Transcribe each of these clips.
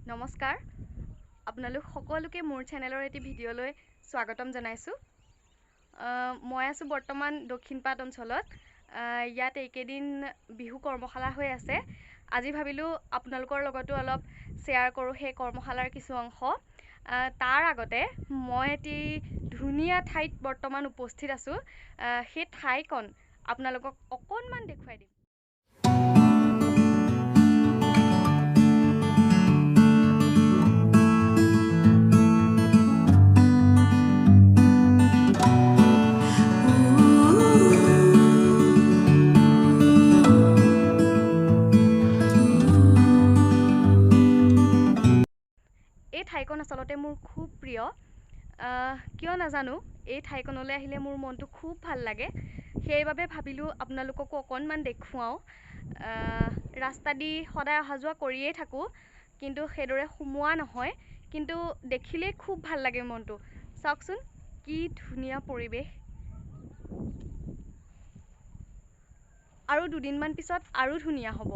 নমস্কাৰ আপোনালোক সকলোকে মোৰ চেনেলৰ এটি ভিডিঅ'লৈ স্বাগতম জনাইছো মই আছো বৰ্তমান দক্ষিণপাট অঞ্চলত ইয়াত এইকেদিন বিহু কৰ্মশালা হৈ আছে আজি ভাবিলো আপোনালোকৰ লগতো অলপ শেয়াৰ কৰো হে কৰ্মশালাৰ কিছু অংশ তাৰ আগতে মই এটি ধুনিয়া ঠাইত বৰ্তমান উপস্থিত আছো হে ঠাইখন আপোনালোকক অকনমান দেখুৱাই দিম ঠাইখন আসলতে মোৰ খুব প্ৰিয় কিয় নাজানো এই ঠাইখনলৈ আহিলে মোৰ মনটো খুব ভাল লাগে সেইবাবে ভাবিলো আপোনালোককো অকনমান দেখুৱাও ৰাস্তা দি সদায় অহা যোৱা কৰিয়ে থাকো কিন্তু হেদৰে সুমুৱা নহয় কিন্তু দেখিলে খুব ভাল লাগে মনটো চাওকচোন কি ধুনিয়া পৰিবেশ আৰু দুদিনমান পিছত আৰু ধুনিয়া হ'ব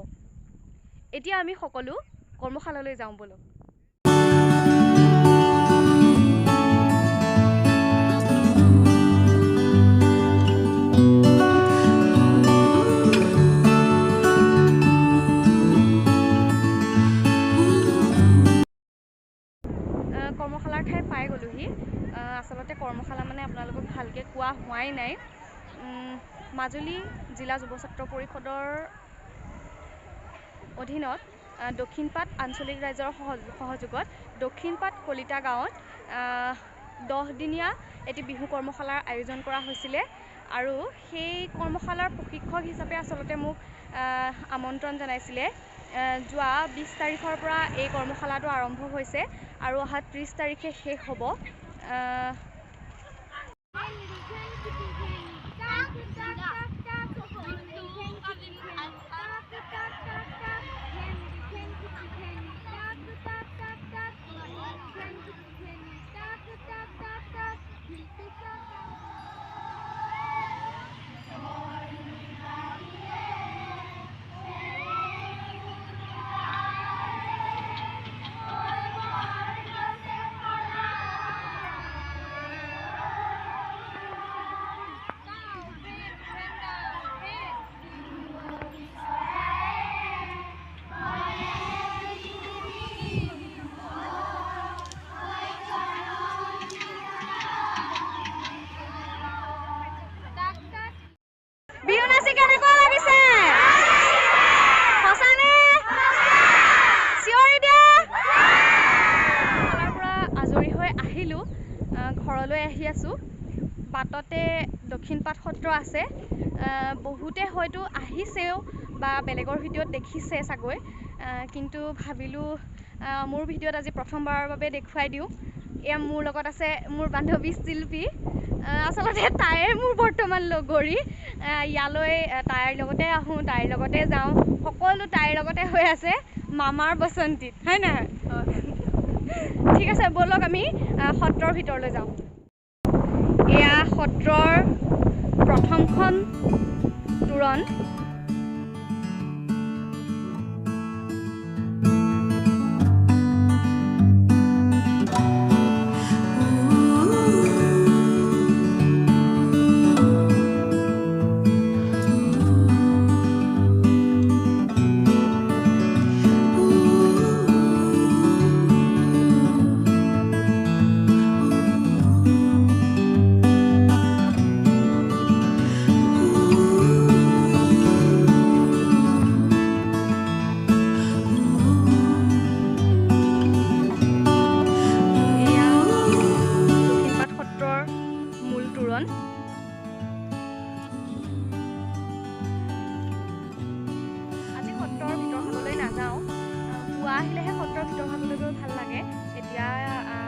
এতিয়া আমি সকলো কৰ্মশালালৈ যাওঁ বলক কৰ্মশালাৰ ঠাই পাই গ'লোহি আসলতে কৰ্মশালা মানে আপোনালোকক ভালকৈ কোৱা হোৱাই নাই মাজুলী জিলা যুৱ ছাত্ৰ পৰিষদৰ অধীনত দক্ষিণপাট আঞ্চলিক ৰাজ্যৰ সহযোগত দক্ষিণপাট কলিতা গাঁৱত 10 দিনীয়া এটি বিহু কৰ্মশালাৰ আয়োজন কৰা হৈছিলে আৰু সেই কৰ্মশালাৰ প্ৰশিক্ষক হিচাপে আসলতে মোক আমন্ত্ৰণ জনাইছিলে যোৱা 20 তাৰিখৰ পৰা এই কৰ্মশালাটো আৰম্ভ হৈছে আৰু অহা 30 তাৰিখে শেষ হ'ব বিহু নাচি কেনেকুৱা লাগিছে সঁচানে চিঞৰি দিয়া কৰ্মশালাৰ পৰা আজৰি হৈ আহিলোঁ ঘৰলৈ আহি আছোঁ বাটতে দক্ষিণপাট সত্ৰ আছে বহুতে হয়তো আহিছেও বা বেলেগৰ ভিডিঅ'ত দেখিছে চাগৈ কিন্তু ভাবিলোঁ মোৰ ভিডিঅ'ত আজি প্ৰথমবাৰৰ বাবে দেখুৱাই দিওঁ এয়া মোৰ লগত আছে মোৰ বান্ধৱী শিল্পী আসলতে তাইয়ে মোৰ বৰ্তমান লগৰী ইয়ালৈ তাইৰ লগতে আহোঁ তাইৰ লগতে যাওঁ সকলো তাইৰ লগতে হৈ আছে মামাৰ বসন্তীত হয় নহয় ঠিক আছে বলক আমি সত্ৰৰ ভিতৰলৈ যাওঁ এয়া সত্ৰৰ প্ৰথমখন তোৰণ আজি সত্ৰৰ ভিতৰখনলৈ নাযাওঁ পুৱা আহিলেহে সত্ৰৰ ভিতৰখনলৈ গৈ ভাল লাগে এতিয়া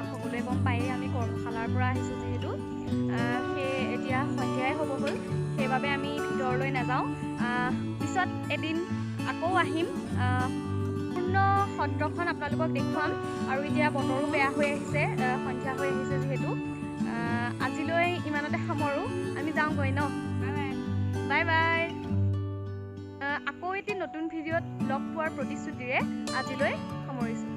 সকলোৱে গম পায়েই আমি কৰ্মশালাৰ পৰা আহিছোঁ যিহেতু এতিয়া সন্ধিয়াই হ'ব হ'ল সেইবাবে আমি ভিতৰলৈ নাযাওঁ পিছত এদিন আকৌ আহিম পূৰ্ণ সত্ৰখন আপোনালোকক দেখুৱাম আৰু এতিয়া বতৰো বেয়া হৈ আহিছে সন্ধিয়া হৈ আহিছে যিহেতু আজিলৈ ইমানতে সামৰোঁ আমি যাওঁগৈ ন বাই বাই আকৌ এটি নতুন ভিডিঅ'ত লগ পোৱাৰ প্ৰতিশ্ৰুতিৰে আজিলৈ সামৰিছোঁ।